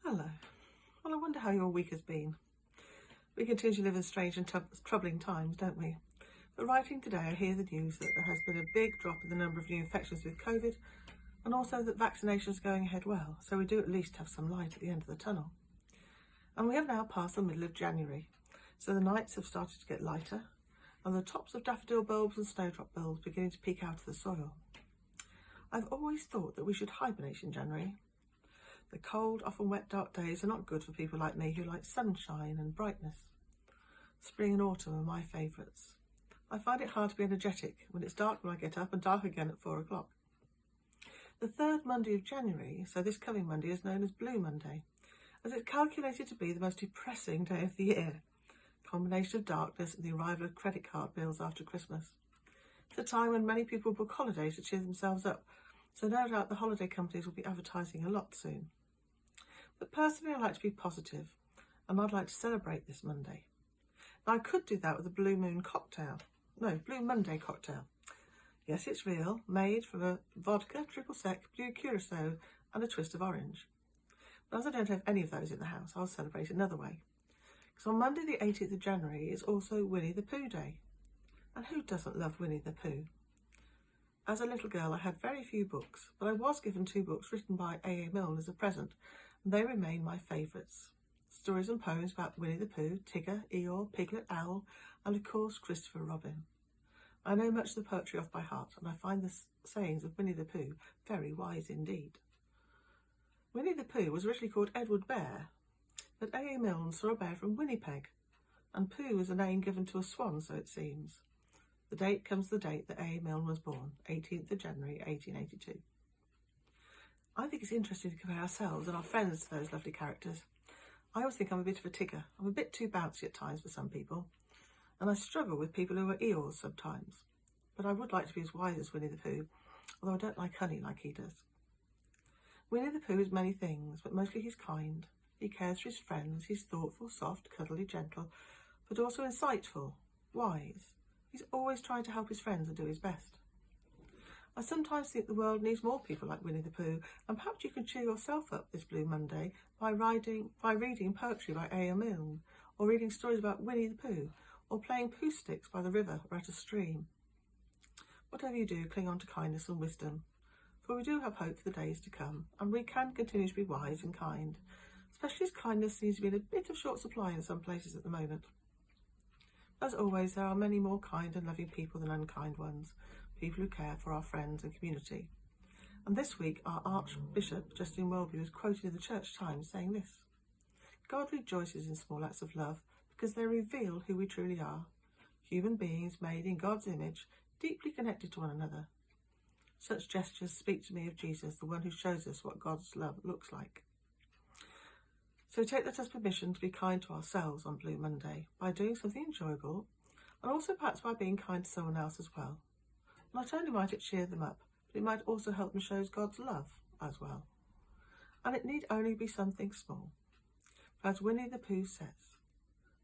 Hello. Well, I wonder how your week has been. We continue to live in strange and troubling times, don't we? But writing today, I hear the news that there has been a big drop in the number of new infections with COVID, and also that vaccination is going ahead well, so we do at least have some light at the end of the tunnel. And we have now passed the middle of January, so the nights have started to get lighter, and the tops of daffodil bulbs and snowdrop bulbs beginning to peek out of the soil. I've always thought that we should hibernate in January. The cold, often wet, dark days are not good for people like me who like sunshine and brightness. Spring and autumn are my favourites. I find it hard to be energetic when it's dark when I get up and dark again at 4 o'clock. The third Monday of January, so this coming Monday, is known as Blue Monday, as it's calculated to be the most depressing day of the year. Combination of darkness and the arrival of credit card bills after Christmas. It's a time when many people book holidays to cheer themselves up, so no doubt the holiday companies will be advertising a lot soon. But personally, I like to be positive, and I'd like to celebrate this Monday. Now, I could do that with a Blue Monday cocktail. Yes, it's real, made from a vodka, triple sec, blue curacao, and a twist of orange. But as I don't have any of those in the house, I'll celebrate another way. Because on Monday the 18th of January is also Willie the Pooh Day. And who doesn't love Willie the Pooh? As a little girl, I had very few books, but I was given 2 books written by A.A. Milne as a present, and they remain my favourites. Stories and poems about Willie the Pooh, Tigger, Eeyore, Piglet, Owl, and of course Christopher Robin. I know much of the poetry off by heart, and I find the sayings of Winnie the Pooh very wise indeed. Winnie the Pooh was originally called Edward Bear, but A.A. Milne saw a bear from Winnipeg, and Pooh is a name given to a swan, so it seems. The date comes the date that A.A. Milne was born, 18th of January 1882. I think it's interesting to compare ourselves and our friends to those lovely characters. I always think I'm a bit of a Tigger. I'm a bit too bouncy at times for some people, and I struggle with people who are Eeyores sometimes. But I would like to be as wise as Winnie the Pooh, although I don't like honey like he does. Winnie the Pooh is many things, but mostly he's kind. He cares for his friends. He's thoughtful, soft, cuddly, gentle, but also insightful, wise. He's always trying to help his friends and do his best. I sometimes think the world needs more people like Winnie the Pooh, and perhaps you can cheer yourself up this Blue Monday by reading poetry by A.A. Milne, or reading stories about Winnie the Pooh, or playing poo sticks by the river or at a stream. Whatever you do, cling on to kindness and wisdom, for we do have hope for the days to come, and we can continue to be wise and kind, especially as kindness seems to be in a bit of short supply in some places at the moment. As always, there are many more kind and loving people than unkind ones, people who care for our friends and community. And this week, our Archbishop, Justin Welby, was quoted in the Church Times saying this: "God rejoices in small acts of love because they reveal who we truly are, human beings made in God's image, deeply connected to one another. Such gestures speak to me of Jesus, the one who shows us what God's love looks like." So take that as permission to be kind to ourselves on Blue Monday by doing something enjoyable, and also perhaps by being kind to someone else as well. Not only might it cheer them up, but it might also help them show God's love as well. And it need only be something small. For as Winnie the Pooh says,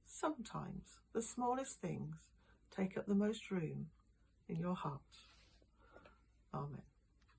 sometimes the smallest things take up the most room in your heart. Amen.